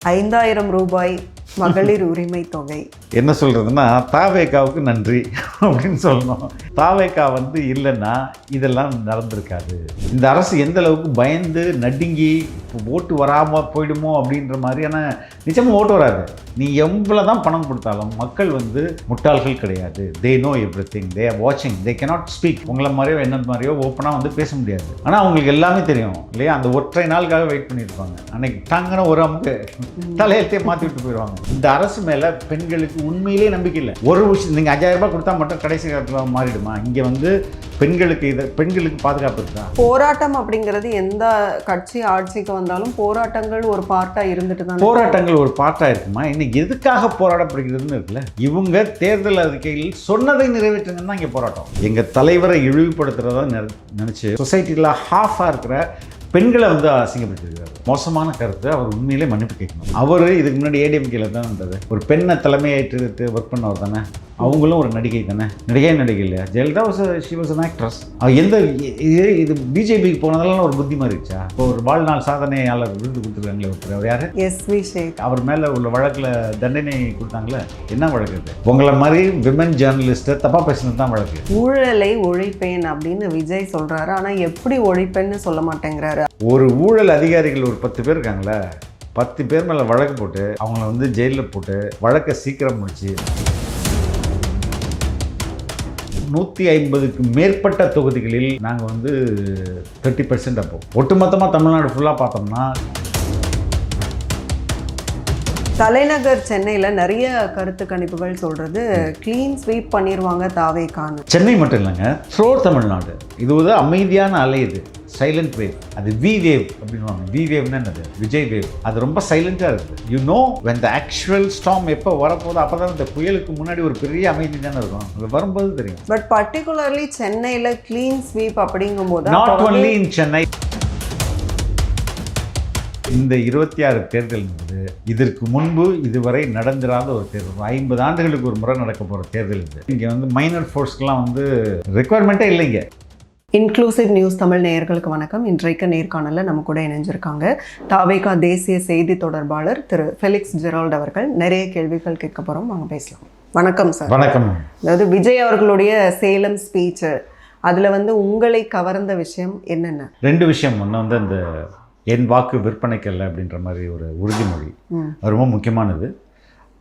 ரூபாய் 5,000 மகளிர் உரிமை தொகை. என்ன சொல்கிறதுன்னா தாவேகாவுக்கு நன்றி அப்படின்னு சொல்லணும். தாவேகா இல்லைன்னா இதெல்லாம் நடந்திருக்காது. இந்த அரசு எந்த அளவுக்கு பயந்து நடுங்கி ஓட்டு வராமல் போயிடுமோ அப்படின்ற மாதிரியான நிச்சயமாக ஓட்டு வராது. நீ எவ்வளோ தான் பணம் கொடுத்தாலும் மக்கள் முட்டாள்கள் கிடையாது. They know every thing, they are வாட்சிங், தே கேனாட் ஸ்பீக். உங்களை மாதிரியோ என்ன மாதிரியோ ஓப்பனாக பேச முடியாது. ஆனால் அவங்களுக்கு எல்லாமே தெரியும் இல்லையா? அந்த ஒற்றை நாளுக்காக வெயிட் பண்ணியிருப்பாங்க. அன்னைக்கு தாங்கன்னா ஒரு அமுக்கு தலையெழுத்தையே மாற்றி விட்டு போயிடுவாங்க. இந்த அரசு மேலே பெண்களுக்கு உண்மையிலே நம்பிக்கை இல்லை. ஒரு விஷயம், நீங்கள் 5,000 ரூபாய் கொடுத்தா மட்டும் கடைசி காலத்தில் மாறிடுமா? இங்கே பெண்களுக்கு பாதுகாப்பு இருக்கா? போராட்டம் அப்படிங்கிறது எந்த கட்சி ஆட்சிக்கு வந்தாலும் போராட்டங்கள் ஒரு பார்ட்டாக இருந்துட்டு தான். போராட்டங்கள் ஒரு பார்ட்டாக இருக்குமா? இன்னைக்கு எதுக்காக போராடப்படுகிறதுன்னு இருக்குல்ல. இவங்க தேர்தல் அறிக்கையில் சொன்னதை நிறைவேற்றுங்கன்னா இங்கே போராட்டம். எங்கள் தலைவரை இழிவுபடுத்துறதா நினச்சி சொசைட்டியில் ஹாஃபாக இருக்கிற பெண்களை அசிங்கப்படுத்திருக்காரு. மோசமான கருத்து. அவர் உண்மையிலே மன்னிப்பு கேட்கணும். அவர் இதுக்கு முன்னாடி ஏடிஎம்கேல தான் இருந்தது. ஒரு பெண்ணை தலைமையேற்று ஒர்க் பண்ணவர் தானே. அவங்களும் ஒரு நடிகை தானே. நடிகை இல்லையா? Jayalalithaa she was an actress. இது பிஜேபிக்கு போனதெல்லாம் ஒரு புத்தி மாறிடுச்சா? இப்போ ஒரு வாழ்நாள் சாதனையாளர் விருது கொடுத்துருக்காங்களே ஒருத்தர், அவர் யாரு? எஸ்வி சேக். அவர் மேலே உள்ள வழக்கில் தண்டனை கொடுத்தாங்களே, என்ன வழக்கு இது? உங்களை மாதிரி விமன் ஜேர்னலிஸ்ட்டை தப்பாக பேசினது தான் வழக்கு. ஊழலை ஒழிப்பேன் அப்படின்னு விஜய் சொல்கிறாரு. ஆனால் எப்படி ஒழிப்பேன்னு சொல்ல மாட்டேங்கிறாரு. ஒரு ஊழல் அதிகாரிகள் ஒரு 10 பேர் இருக்காங்களே, 10 பேர் மேலே வழக்கு போட்டு அவங்கள ஜெயிலில் போட்டு வழக்கை சீக்கிரம் முடிச்சு 150க்கு மேற்பட்ட தொகுதிகளில் நாங்கள் 30% அப்போ ஒட்டுமொத்தமாக தமிழ்நாடு ஃபுல்லாக பார்த்தோம்னா தலைநகர் சென்னையில் நிறைய கருத்து கணிப்புகள் சொல்கிறது க்ளீன் ஸ்வீப் பண்ணிடுவாங்க தாவேகான்னு. சென்னை மட்டும் இல்லைங்க, த்ரோ தமிழ்நாடு. இது ஒரு அமைதியான அலை. இது சைலண்ட் வேவ். அது வி வேவ் அப்படின்வாங்க. வி வேவ்னா என்னது? விஜய் வேவ். அது ரொம்ப சைலண்ட்டாக இருக்குது. You know when the actual storm எப்போ வரப்போதோ அப்போ தான் இந்த புயலுக்கு முன்னாடி ஒரு பெரிய அமைதி தானே இருக்கும். அது வரும்போது தெரியும். பட் பர்டிகுலர்லி சென்னையில் க்ளீன் ஸ்வீப் அப்படிங்கும்போது நாட் ஒன்லி இன் சென்னை. இந்த 26 தேர்தல் இதற்கு முன்பு இதுவரை நடந்திராத ஒரு தேர்தல். 50 ஆண்டுகளுக்கு ஒரு முறை நடக்க போகிற தேர்தல் இது. இங்கே மைனர் ஃபோர்ஸ்க்கெலாம் ரெக்குவயர்மெண்ட்டே இல்லைங்க. இன்க்ளூசிவ் நியூஸ் தமிழ் நேயர்களுக்கு வணக்கம். இன்றைக்கு நேர்காணலில் நம்ம கூட இணைஞ்சிருக்காங்க தாவேகா தேசிய செய்தி தொடர்பாளர் திரு ஃபெலிக்ஸ் ஜெரால்ட் அவர்கள். நிறைய கேள்விகள் கேட்க போகிறோம், வாங்க பேசலாம். வணக்கம் சார். வணக்கம். அதாவது விஜய் அவர்களுடைய சேலம் ஸ்பீச்சு, அதில் உங்களை கவர்ந்த விஷயம் என்னென்ன? 2 விஷயம். ஒன்று அந்த என் வாக்கு விற்பனைக்கல்ல அப்படின்ற மாதிரி ஒரு உறுதிமொழி. அது ரொம்ப முக்கியமானது.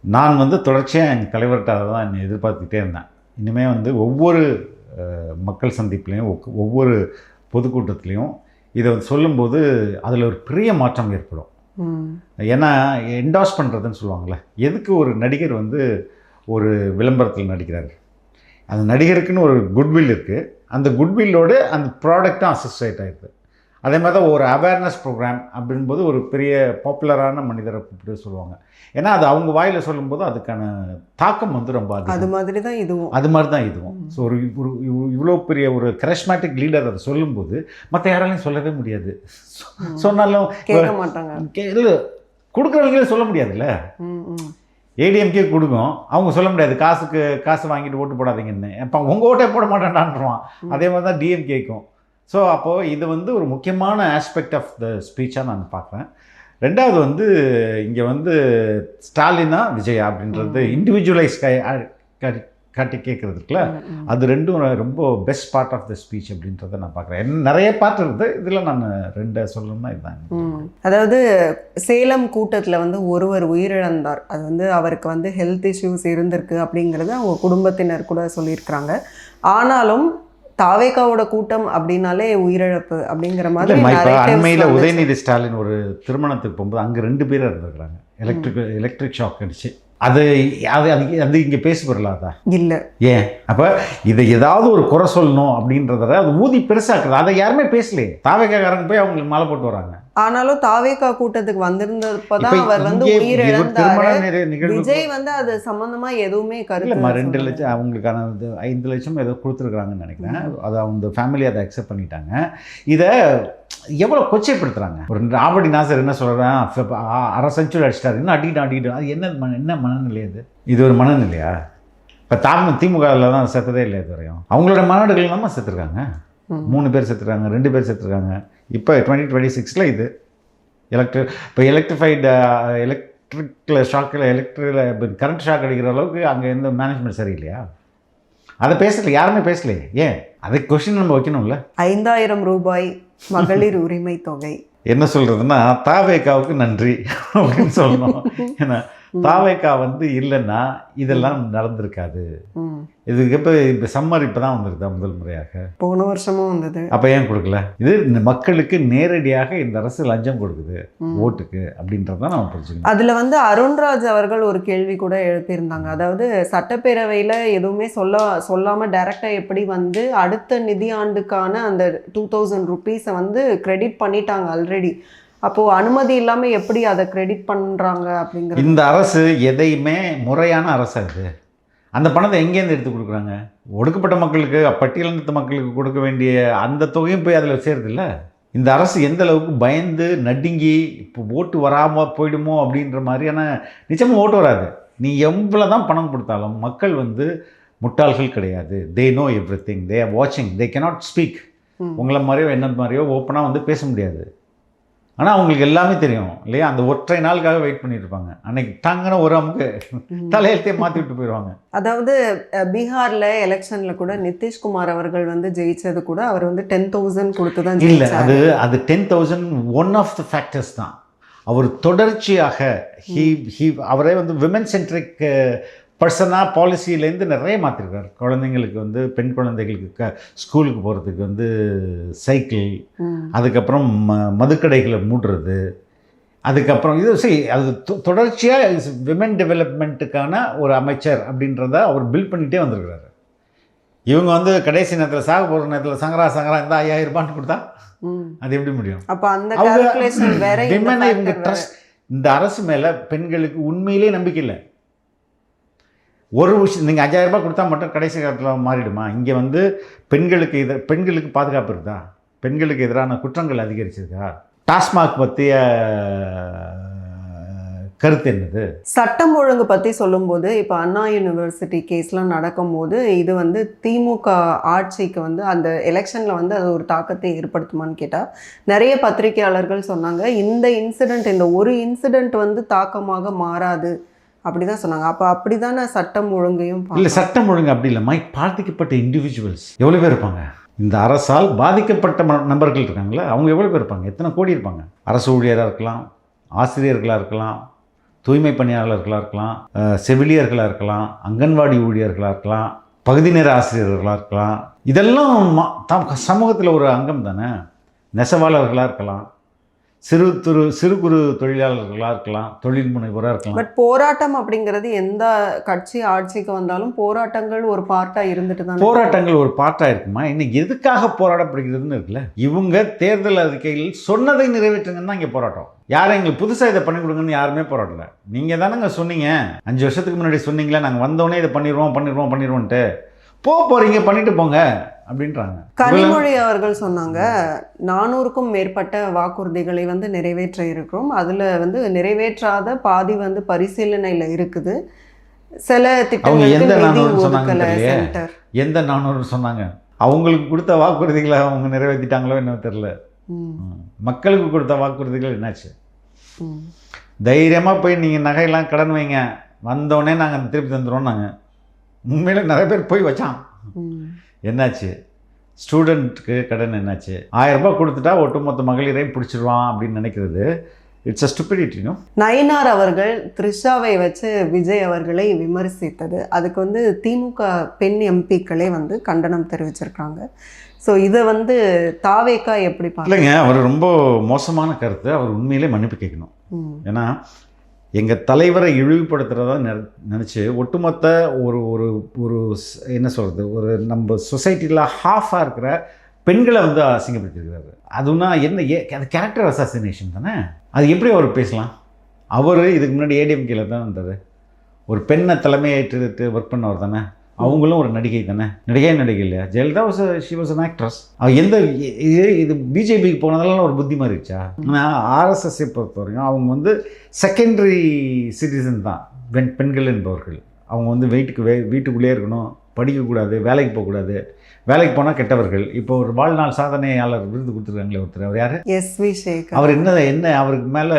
நான் தொடர்ச்சியாக எங்கள் தலைவர்கிட்ட தான் என்னை எதிர்பார்த்துக்கிட்டே இருந்தேன். இனிமேல் ஒவ்வொரு மக்கள் சந்திப்புலையும் ஒவ்வொரு பொதுக்கூட்டத்துலேயும் இதை சொல்லும்போது அதில் ஒரு பெரிய மாற்றம் ஏற்படும். ஏன்னா என்டாஸ் பண்ணுறதுன்னு சொல்லுவாங்கள்ல. எதுக்கு ஒரு நடிகர் ஒரு விளம்பரத்தில் நடிக்கிறாரு? அந்த நடிகருக்குன்னு ஒரு குட்வில் இருக்குது. அந்த குட்வில்லோடு அந்த ப்ராடக்ட்டும் அசோசியேட் ஆகிடுது. அதே மாதிரி தான் ஒரு அவேர்னஸ் ப்ரோக்ராம் அப்படின்போது ஒரு பெரிய பாப்புலரான மனிதரை கூப்பிட்டு சொல்லுவாங்க. ஏன்னா அது அவங்க வாயில் சொல்லும்போது அதுக்கான தாக்கம் ரொம்ப அதிகம். அது மாதிரி தான் இதுவும். அது மாதிரி தான் இதுவும். ஸோ ஒரு இவ்வளோ பெரிய ஒரு கரிஸ்மேட்டிக் லீடர் அதை சொல்லும்போது மற்ற யாராலையும் சொல்லவே முடியாது. சொன்னாலும் கேட்க மாட்டாங்க. இல்லை, கொடுக்குறவங்களே சொல்ல முடியாதுல்ல. ஏடிஎம்கே கொடுக்கும், அவங்க சொல்ல முடியாது காசு வாங்கிட்டு ஓட்டு போடாதீங்கன்னு. இப்போ உங்கள் ஓட்டே போட மாட்டேன்டான்றான். அதே மாதிரி தான் டிஎம்கேக்கும். ஸோ அப்போது இது ஒரு முக்கியமான ஆஸ்பெக்ட் ஆஃப் த ஸ்பீச்சாக நான் பார்க்குறேன். ரெண்டாவது இங்கே ஸ்டாலினா விஜயா அப்படின்றது இண்டிவிஜுவலைஸ் காட்டி கேட்குறதுக்குல அது ரெண்டும் ரொம்ப best part of the speech அப்படின்றத நான் பார்க்குறேன். நிறைய பார்ட் இருக்குது, இதில் நான் 2 சொல்லணும்னா இதுதாங்க. அதாவது சேலம் கூட்டத்தில் ஒருவர் உயிரிழந்தார். அது அவருக்கு ஹெல்த் இஷ்யூஸ் இருந்திருக்கு அப்படிங்கிறது அவங்க குடும்பத்தினர் கூட சொல்லியிருக்கிறாங்க. ஆனாலும் தாவேகாவோட கூட்டம் அப்படின்னாலே உயிரிழப்பு அப்படிங்கிற மாதிரி. அண்மையில் உதயநிதி ஸ்டாலின் ஒரு திருமணத்துக்கு போகும்போது அங்கே 2 பேர் இருந்திருக்கிறாங்க. எலக்ட்ரிக் ஷாக் அடிச்சு. அது இங்கே பேச வரலாதா? இல்லை. ஏன் அப்போ இதை ஏதாவது ஒரு குறை சொல்லணும் அப்படின்றத அது ஊதி பெருசாக்குது. அதை யாருமே பேசலையே. தாவேகாரங்க போய் அவங்களுக்கு மாலை போட்டு வராங்க. ஆனாலும் தாவேகா கூட்டத்துக்கு வந்திருந்தப்பதான் அவர் உயிரிழந்தாரு. விஜய் அது சம்பந்தமா எதுவுமே கருத்து 2 லட்சம் அவங்களுக்கான 5 லட்சம் ஏதோ கொடுத்துருக்குறாங்கன்னு நினைக்கிறேன். அதை அவங்க ஃபேமிலி அதை அக்செப்ட் பண்ணிட்டாங்க. இதை எவ்வளோ கொச்சைப்படுத்துகிறாங்க. ஒரு ஆவடி நாசர் என்ன சொல்கிறேன், 1/2 செஞ்சுரி அடிச்சிட்டாரு, இன்னும் அடிக்கிட்டு அது என்ன மனநிலை? இது ஒரு மனநிலையா? இப்போ திமுகவில் தான் செத்ததே இல்லை இது வரையும். அவங்களோட மாநாடுகள் தான் செத்துருக்காங்க. 3 பேர் செத்துருக்காங்க, 2 பேர் செத்துருக்காங்க. இப்போ 2026 இது இப்போ எலக்ட்ரிஃபைடு எலக்ட்ரிக்கில் கரண்ட் ஷாக் அடிக்கிற அளவுக்கு அங்கே எந்த மேனேஜ்மெண்ட் சரியில்லையா? அதை பேசல, யாருமே பேசலையே. ஏன் அதை கொஸ்டின் நம்ம வைக்கணும்ல. 5000 ரூபாய் மகளிர் உரிமை தொகை என்ன சொல்கிறதுன்னா, தாவேக்காவுக்கு நன்றி அப்படின்னு சொல்லணும். ஏன்னா தாவேக்கா வந்து இல்லைன்னா இதெல்லாம் நடந்திருக்காது. இதுக்கு இப்போ சம்மர் இப்போ தான் வந்துருதா முதல் முறையாக? போன வருஷமும் வந்தது. அப்போ ஏன் கொடுக்கல? இது இந்த மக்களுக்கு நேரடியாக இந்த அரசு லஞ்சம் கொடுக்குது ஓட்டுக்கு அப்படின்றத நம்ம புரிஞ்சுக்கணும். அதில் வந்து அருண்ராஜ் அவர்கள் ஒரு கேள்வி கூட எழுப்பியிருந்தாங்க. அதாவது சட்டப்பேரவையில் எதுவுமே சொல்லாமல் டைரெக்டாக எப்படி வந்து அடுத்த நிதியாண்டுக்கான அந்த 2000 ருபீஸை வந்து கிரெடிட் பண்ணிட்டாங்க ஆல்ரெடி. அப்போது அனுமதி இல்லாமல் எப்படி அதை கிரெடிட் பண்ணுறாங்க அப்படிங்கிற. இந்த அரசு எதையுமே முறையான அரசு அது. அந்த பணத்தை எங்கேருந்து எடுத்து கொடுக்குறாங்க? ஒடுக்கப்பட்ட மக்களுக்கு, பட்டியலினத்த மக்களுக்கு கொடுக்க வேண்டிய அந்த தொகையும் போய் அதில் சேருதில்ல. இந்த அரசு எந்த அளவுக்கு பயந்து நடுங்கி இப்போ ஓட்டு வராமல் போயிடுமோ அப்படின்ற மாதிரியான, நிச்சயமாக ஓட்டு வராது. நீ எவ்வளோ தான் பணம் கொடுத்தாலும் மக்கள் வந்து முட்டாள்கள் கிடையாது. They know every thing, they are வாட்சிங், தே கேனாட் ஸ்பீக். உங்களை மாதிரியோ என்ன மாதிரியோ ஓப்பனாக வந்து பேச முடியாது. ஆனால் அவங்களுக்கு எல்லாமே தெரியும் இல்லையா? அந்த ஒற்றை நாளுக்காக வெயிட் பண்ணிட்டு இருப்பாங்க. அன்னைக்கு தாங்கன்னா ஒரு அமுக்கு தலையெழுத்தையே மாற்றி விட்டு போயிடுவாங்க. அதாவது பீகாரில் எலெக்ஷனில் கூட நிதிஷ்குமார் அவர்கள் வந்து ஜெயிச்சது கூட அவர் வந்து 10,000 கொடுத்து தான் இல்லை. அது 10,000 ஒன் ஆஃப் த ஃபேக்டர்ஸ் தான். அவர் தொடர்ச்சியாக அவரே வந்து விமன் சென்ட்ரிக் பர்சனாக பாலிசியிலேருந்து நிறைய மாற்றிருக்கார். குழந்தைங்களுக்கு வந்து, பெண் குழந்தைகளுக்கு ஸ்கூலுக்கு போகிறதுக்கு வந்து சைக்கிள், அதுக்கப்புறம் மதுக்கடைகளை மூடுறது, அதுக்கப்புறம் இது அது தொடர்ச்சியாக விமன் டெவலப்மெண்ட்டுக்கான ஒரு அமைச்சர் அப்படின்றத அவர் பில்ட் பண்ணிகிட்டே வந்திருக்கிறாரு. இவங்க வந்து கடைசி நேரத்தில் சாக போகிற நேரத்தில் சங்கரா இந்த 5000 ரூபான்னு கொடுத்தா அது எப்படி முடியும்? அப்போ அந்த கால்குலேஷன் வேற. இவங்க ட்ரஸ்ட், இந்த அரசு மேலே பெண்களுக்கு உண்மையிலே நம்பிக்கை இல்லை. ஒரு விஷயம், நீங்கள் 5000 ரூபாய் கொடுத்தா மட்டும் கடைசி காலத்தில் மாறிடுமா? இங்கே வந்து பெண்களுக்கு பாதுகாப்பு இருக்குதா? பெண்களுக்கு எதிரான குற்றங்கள் அதிகரிச்சிருக்கா? டாஸ்மாக் பற்றிய கருத்து என்னது? சட்டம் ஒழுங்கு பற்றி சொல்லும்போது இப்போ அண்ணா யூனிவர்சிட்டி கேஸ்லாம் நடக்கும்போது இது வந்து திமுக ஆட்சிக்கு வந்து அந்த எலெக்ஷனில் வந்து அது ஒரு தாக்கத்தை ஏற்படுத்துமான்னு கேட்டால் நிறைய பத்திரிகையாளர்கள் சொன்னாங்க இந்த இன்சிடெண்ட், இந்த ஒரு இன்சிடெண்ட் வந்து தாக்கமாக மாறாது அப்படி தான் சொன்னாங்க. அப்போ அப்படி தானே சட்டம் ஒழுங்கையும்? இல்லை, சட்டம் ஒழுங்கு அப்படி இல்லை. பாதிக்கப்பட்ட இண்டிவிஜுவல்ஸ் எவ்வளோ பேர் இருப்பாங்க? இந்த அரசால் பாதிக்கப்பட்ட நபர்கள் இருக்காங்களா, அவங்க எவ்வளோ பேர் இருப்பாங்க? எத்தனை கோடி இருப்பாங்க? அரசு ஊழியராக இருக்கலாம், ஆசிரியர்களாக இருக்கலாம், தூய்மை பணியாளர்களாக இருக்கலாம், செவிலியர்களாக இருக்கலாம், அங்கன்வாடி ஊழியர்களாக இருக்கலாம், பகுதி நேர ஆசிரியர்களாக இருக்கலாம். இதெல்லாம் சமூகத்தில் ஒரு அங்கம் தானே. நெசவாளர்களாக இருக்கலாம், சிறு குறு தொழிலாளர்களாக இருக்கலாம், தொழில் முனைவோராக இருக்கலாம். பட் போராட்டம் அப்படிங்கிறது எந்த கட்சி ஆட்சிக்கு வந்தாலும் போராட்டங்கள் ஒரு பார்ட்டாக இருந்துட்டு தான். போராட்டங்கள் ஒரு பார்ட்டாக இருக்குமா? இன்னைக்கு எதுக்காக போராடப்படுகிறதுன்னு இருக்குல்ல. இவங்க தேர்தல் அறிக்கையில் சொன்னதை நிறைவேற்றுங்கன்னு தான் இங்கே போராட்டம். யாரும் எங்களுக்கு புதுசாக இதை பண்ணி கொடுங்கன்னு யாருமே போராடல. நீங்கள் தானேங்க சொன்னீங்க 5 வருஷத்துக்கு முன்னாடி சொன்னீங்களே, நாங்கள் வந்தோடனே இதை பண்ணிடுவோன்ட்டு போகிறீங்க, பண்ணிட்டு போங்க அப்படின்றாங்க. கனிமொழி அவர்கள் சொன்னாங்க 400க்கும் மேற்பட்ட வாக்குறுதிகளை வந்து நிறைவேற்ற இருக்கிறோம், அதில் வந்து நிறைவேற்றாத பாதி வந்து பரிசீலனையில் இருக்குது. சில திட்டங்கள் எந்த 400 சொன்னாங்க? அவங்களுக்கு கொடுத்த வாக்குறுதிகளை அவங்க நிறைவேற்றிட்டாங்களோ என்ன தெரியல. மக்களுக்கு கொடுத்த வாக்குறுதிகள் என்னாச்சு? தைரியமாக போய் நீங்கள் நகையெல்லாம் கடன் வைங்க, வந்தோடனே நாங்கள் திருப்பி தந்துடுவோம். நாங்கள் உண்மையில நிறைய பேர் போய் வச்சான், என்னாச்சு? ஸ்டூடெண்ட்டுக்கு கடன் என்னாச்சு? 1000 ரூபாய் கொடுத்துட்டா ஒட்டுமொத்த மகளிரையும் பிடிச்சிடுவான் அப்படின்னு நினைக்கிறது இட்ஸ் அ ஸ்டூபிடிட்டி. நயினார் அவர்கள் த்ரிஷாவை வச்சு விஜய் அவர்களை விமர்சித்தது, அதுக்கு வந்து திமுக பெண் எம்பிக்களே வந்து கண்டனம் தெரிவிச்சிருக்காங்க. ஸோ இதை வந்து தாவேக்கா எப்படி இல்லைங்க, அவர் ரொம்ப மோசமான கருத்து. அவர் உண்மையிலே மன்னிப்பு கேட்கணும். ஏன்னா எங்கள் தலைவரை இழிவுபடுத்துகிறதா நினச்சி ஒட்டுமொத்த ஒரு ஒரு ஒரு என்ன சொல்கிறது, ஒரு நம்ம சொசைட்டியில் ஹாஃபாக இருக்கிற பெண்களை வந்து அசிங்கப்படுத்திருக்கிறாரு. அதுனா என்ன, அது கேரக்டர் அசாசினேஷன் தானே. அது எப்படி அவர் பேசலாம்? அவர் இதுக்கு முன்னாடி ஏடிஎம்கேல தான் இருந்தார். ஒரு பெண்ணை தலைமையேற்று ஒர்க் பண்ணவர் தானே. அவங்களும் ஒரு நடிகை தானே. நடிகை இல்லையா? Jayalalithaa she was an actress. எந்த இது பிஜேபிக்கு போனதெல்லாம் ஒரு புத்தி மாறிடுச்சா? ஆனால் ஆர்எஸ்எஸ்ஸை பொறுத்த வரைக்கும் அவங்க வந்து செகண்டரி சிட்டிசன் தான் பெண்கள் என்பவர்கள். அவங்க வந்து வீட்டுக்குள்ளே இருக்கணும், படிக்கக்கூடாது, வேலைக்கு போகக்கூடாது, வேலைக்கு போனால் கெட்டவர்கள். இப்போ ஒரு வாழ்நாள் சாதனையாளர் விருது கொடுத்துருக்காங்களே ஒருத்தர், அவர் யார்? எஸ்வி சேகர். அவர் என்ன அவருக்கு மேலே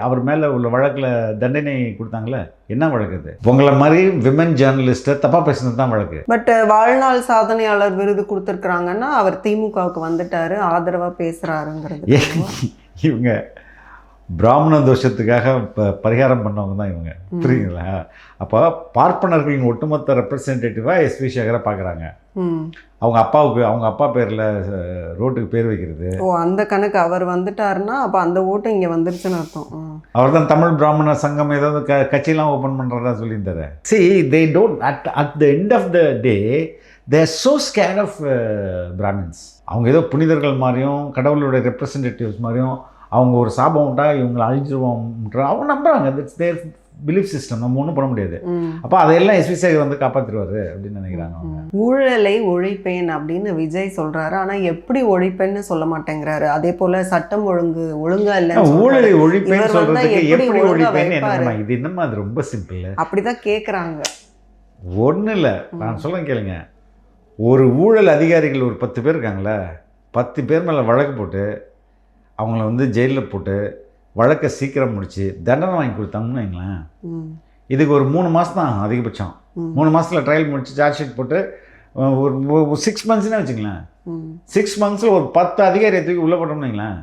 அவர் மேலே உள்ள வழக்கில் தண்டனை கொடுத்தாங்களே, என்ன வழக்கு அது? உங்களை மாதிரி விமன் ஜேர்னலிஸ்ட்டை தப்பாக பேசுனது தான் வழக்கு. பட் வாழ்நாள் சாதனையாளர் விருது கொடுத்துருக்குறாங்கன்னா அவர் திமுகவுக்கு வந்துட்டாரு, ஆதரவாக பேசுகிறாருங்கிறது. இவங்க பிராமண தோஷத்துக்காக பரிகாரம் பண்ணவங்க தான் இவங்க, புரியுங்களா? அப்போ பார்ப்பனர்களின் ஒட்டுமொத்த ரெப்ரசன்டேட்டிவாக எஸ்வி சேகரை பார்க்குறாங்க. அவங்க அப்பா பேரில் ரோட்டுக்கு பேர் வைக்கிறது. ஓ, அந்த கணக்கு. அவர் வந்துட்டாருன்னா அப்போ அந்த ஓட்டு இங்கே வந்துருச்சுன்னு அர்த்தம். அவர் தான் தமிழ் பிராமண சங்கம் ஏதாவது கட்சியெல்லாம் ஓப்பன் பண்ணுறதா சொல்லியிருந்தாரு. they don't at the end of the day they are so scared of Brahmins. அவங்க ஏதோ புனிதர்கள் மாதிரியும் கடவுளுடைய ரெப்ரசன்டேட்டிவ்ஸ் மாதிரியும் அவங்க ஒரு சாபம் விட்டா இவங்களை அழிஞ்சிருவோம்ன்ற அவங்க நம்புறாங்க. That's their belief system. நம்ம ஒன்றும் பண்ண முடியாது. அப்போ அதையெல்லாம் எஸ்வி சேகர் வந்து காப்பாற்றிடுவார் அப்படின்னு நினைக்கிறாங்க அவங்க. ஊழலை ஒழிப்பேன் அப்படின்னு விஜய் சொல்றாரு, ஆனா எப்படி ஒழிப்பேன்னு சொல்ல மாட்டேங்கிறாரு. அதே போல சட்டம் ஒழுங்கா இல்லை. ஊழலை ஒழிப்பேன்னு சொல்றதுக்கு எப்படி ஒழிப்பேன்னு என்ன, இது என்னமா அது ரொம்ப சிம்பிள். அப்படிதான் கேட்குறாங்க. ஒன்றும் இல்லை, நான் சொல்ல கேளுங்க. ஒரு ஊழல் அதிகாரிகள் ஒரு 10 பேர் இருக்காங்களே, 10 பேர் மேலே வழக்கு போட்டு அவங்கள வந்து ஜெயிலில் போட்டு வழக்கை சீக்கிரம் முடித்து தண்டனை வாங்கி கொடுத்தாங்கன்னு வைங்களேன், இதுக்கு ஒரு 3 மாதம் தான் அதிகபட்சம். 3 மாதத்தில் ட்ரையல் முடிச்சு சார்ஜ் ஷீட் போட்டு ஒரு 6 மந்த்ஸ்னே வச்சுங்களேன். 6 மந்த்ஸில் ஒரு 10 அதிகாரியை தூக்கி உள்ளே போட்டோம்னு வைங்களேன்,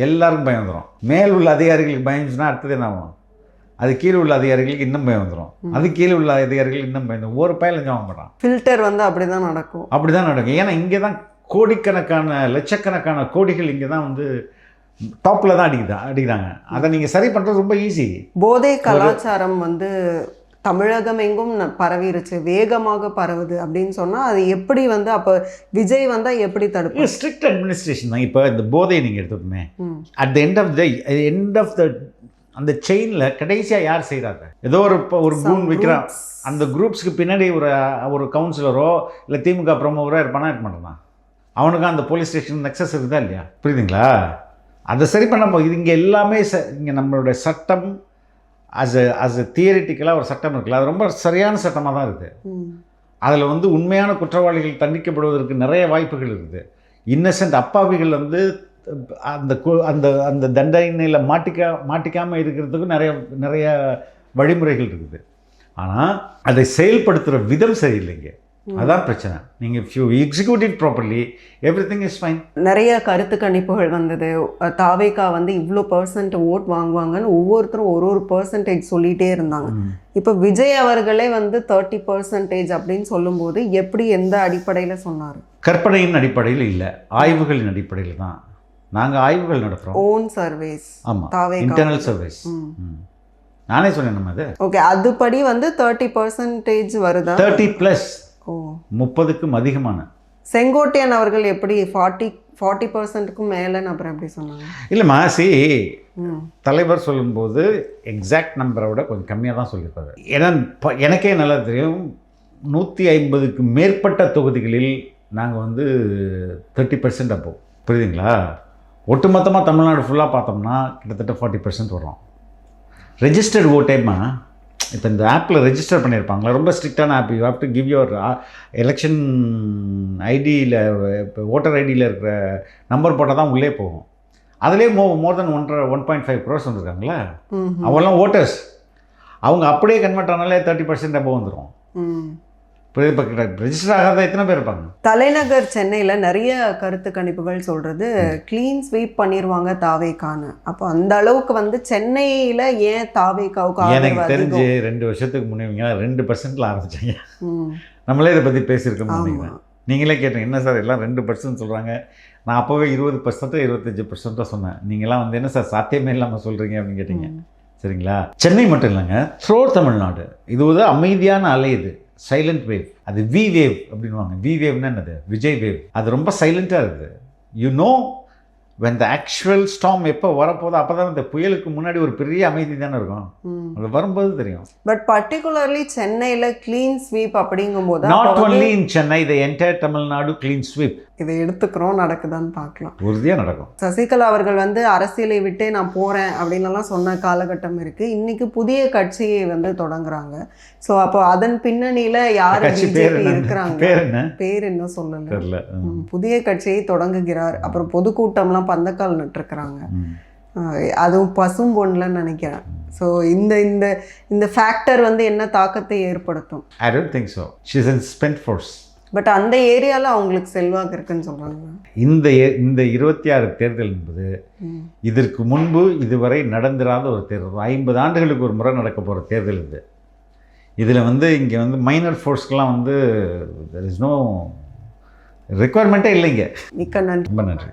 எல்லாருக்கும் பயம் வந்துடும். மேல் உள்ள அதிகாரிகளுக்கு பயந்துச்சுன்னா அடுத்தது என்ன ஆகும்? அது கீழே உள்ள அதிகாரிகளுக்கு இன்னும் பயம் வந்துடும். அது கீழே உள்ள அதிகாரிகள் இன்னும் பயம். ஒரு பயம் லஞ்சம் வாங்க மாட்டான். ஃபில்டர் வந்து அப்படி தான் நடக்கும். அப்படி தான் நடக்கும். ஏன்னா இங்கே தான் கோடிக்கணக்கான லட்சக்கணக்கான கோடிகள் இங்கே தான் வந்து டாப்பில் தான் அடிக்கிறாங்க. அதை நீங்கள் சரி பண்ணுறது ரொம்ப ஈஸி. போதை கலாச்சாரம் வந்து தமிழகம் எங்கும் பரவிருச்சு, வேகமாக பரவுது அப்படின்னு சொன்னால் அது எப்படி வந்து அப்போ விஜய் வந்தால் எப்படி தடுப்பு? ஸ்ட்ரிக்ட் அட்மினிஸ்ட்ரேஷன் தான். இப்போ இந்த போதையை நீங்கள் எடுத்துக்கோமே, at the end of the அந்த செயினில் கடைசியாக யார் செய்கிறாங்க? ஏதோ ஒரு குரூப் விற்கிறான். அந்த குரூப்ஸ்க்கு பின்னாடி ஒரு கவுன்சிலரோ இல்லை திமுக ப்ரமோவரோ இருப்பானா, இருக்க மாட்டானா? அவனுக்கு அந்த போலீஸ் ஸ்டேஷன் நெக்ஸஸ் இருக்குதா இல்லையா? புரியுதுங்களா? அதை சரி பண்ண இது இங்கே எல்லாமே இங்கே நம்மளுடைய சட்டம் அஸ் அ தியரிட்டிக்கலாக ஒரு சட்டம் இருக்குல்ல, அது ரொம்ப சரியான சட்டமாக தான் இருக்குது. அதில் வந்து உண்மையான குற்றவாளிகள் தண்டிக்கப்படுவதற்கு நிறைய வாய்ப்புகள் இருக்குது. இன்னசென்ட் அப்பாவிகள் வந்து அந்த அந்த அந்த தண்டனையில் மாட்டிக்காமல் இருக்கிறதுக்கும் நிறைய வழிமுறைகள் இருக்குது. ஆனால் அதை செயல்படுத்துகிற விதம் சரியில்லைங்க, அதான் பிரச்சனை. நீங்கள் if you execute it properly everything is fine. நிறைய கருத்து கணிப்புகள் வந்தது. தாவேகா வந்து இவ்வளோ % ஓட் வாங்குவாங்கன்னு ஒவ்வொருத்தரும் ஒரு % சொல்லிகிட்டே இருந்தாங்க. இப்போ விஜய் அவர்களே வந்து 30% அப்படின்னு சொல்லும்போது எப்படி, எந்த அடிப்படையில் சொன்னார்? கற்பனையின் அடிப்படையில் இல்லை, ஆய்வுகளின் அடிப்படையில் தான். நாங்கள் ஆய்வுகள் நடத்துகிறோம். Own services. ஆமாம், இன்டர்னல் சர்வேஸ். நானே சொன்னேன் நம்ம அது. ஓகே, அதுபடி வந்து 30% வருதா? 30+. 30க்கும் அதிகமான. செங்கோட்டையன் அவர்கள் எப்படி 40%க்கும் மேலேன்னு அப்புறம் எப்படி சொன்னாங்க? இல்லைம்மா, தலைவர் சொல்லும்போது எக்ஸாக்ட் நம்பரை விட கொஞ்சம் கம்மியாக தான் சொல்லியிருப்பாரு. ஏன்னா எனக்கே நல்லா தெரியும், 150க்கு மேற்பட்ட தொகுதிகளில் நாங்கள் வந்து 30% அப்போது, புரியுதுங்களா? ஒட்டுமொத்தமாக தமிழ்நாடு ஃபுல்லாக பார்த்தோம்னா கிட்டத்தட்ட 40% வரும். ரெஜிஸ்டர்ட் ஓட்டேம்மா, இப்போ இந்த ஆப்பில் ரெஜிஸ்டர் பண்ணியிருப்பாங்களா, ரொம்ப ஸ்ட்ரிக்டான app. You have to give your election ஐடியில், இப்போ ஓட்டர் ஐடியில் இருக்கிற நம்பர் போட்டால் தான் உள்ளே போகும். அதிலே மோர் தென் 1.5 crores வந்துருக்காங்களா, அவெல்லாம் ஓட்டர்ஸ். அவங்க அப்படியே கன்வெர்ட் ஆனாலே 30% அப்போ வந்துடும். இப்போ ரெஜிஸ்டர் ஆகாத எத்தனை பேர் இருப்பாங்க? தலைநகர் சென்னையில் நிறைய கருத்து கணிப்புகள் சொல்கிறது க்ளீன் ஸ்வீப் பண்ணிடுவாங்க தாவேகான்னு. அப்போ அந்த அளவுக்கு வந்து சென்னையில் ஏன் தாவேகாவுக்கு? எனக்கு தெரிஞ்சு 2 வருஷத்துக்கு முன்னே 2%ல் ஆரம்பித்தாங்க. நம்மளே இதை பற்றி பேசியிருக்கோம் நினைக்கிறேன். நீங்களே கேட்டீங்க, என்ன சார் எல்லாம் 2% சொல்கிறாங்க, நான் அப்போவே 20% 25% சொன்னேன். நீங்களாம் வந்து என்ன சார் சாத்தியமே இல்லாமல் சொல்கிறீங்க அப்படின்னு கேட்டீங்க. சரிங்களா? சென்னை மட்டும் இல்லைங்க, த்ரோட் தமிழ்நாடு இது ஒரு அமைதியான அலை. இது சைலண்ட் வேவ். அது வி வேவ் அப்படின்வாங்க. வி வேவ்னா என்னது? விஜய் வேவ். அது ரொம்ப சைலண்ட்டாக இருக்குது. You know when the actual storm எப்போ வரப்போதோ அப்போ தான் இந்த புயலுக்கு முன்னாடி ஒரு பெரிய அமைதி தானே இருக்கும். அது வரும்போது தெரியும். பட் பர்டிகுலர்லி சென்னையில் க்ளீன் ஸ்வீப் அப்படிங்கும்போது not only in Chennai, the entire Tamil Nadu clean sweep. இதை எடுத்துக்கிறோம், நடக்குதான்னு பார்க்கலாம். உறுதியாக நடக்கும். சசிகலா அவர்கள் வந்து அரசியலை விட்டே நான் போகிறேன் அப்படின்லாம் சொன்ன காலகட்டம் இருக்குது. இன்றைக்கி புதிய கட்சியை வந்து தொடங்குறாங்க. ஸோ அப்போ அதன் பின்னணியில் யார் பிஜேபி இருக்கிறாங்க, பேர் என்ன சொல்லலை, தெரியல. புதிய கட்சியை தொடங்குகிறார். அப்புறம் பொதுக்கூட்டம்லாம் பந்தக்கால் நட்டுருக்குறாங்க, அதுவும் பசும்பொன்னுலன்னு நினைக்கிறேன். ஸோ இந்த இந்த இந்த ஃபேக்டர் வந்து என்ன தாக்கத்தை ஏற்படுத்தும்? I don't think so. She is in spend force. But அந்த ஏரியாவில் அவங்களுக்கு செல்வாக்கு இருக்குன்னு சொல்கிறாங்க. இந்த 26 தேர்தல் என்பது இதற்கு முன்பு இதுவரை நடந்திராத ஒரு தேர்தல். 50 ஆண்டுகளுக்கு ஒரு முறை நடக்க போகிற தேர்தல் இது. இதில் வந்து இங்கே வந்து மைனர் ஃபோர்ஸ்க்கெலாம் வந்து தெர் இஸ் நோ ரெக்குவயர்மெண்ட்டே இல்லைங்க. மிக்க நன்றி. ரொம்ப நன்றி.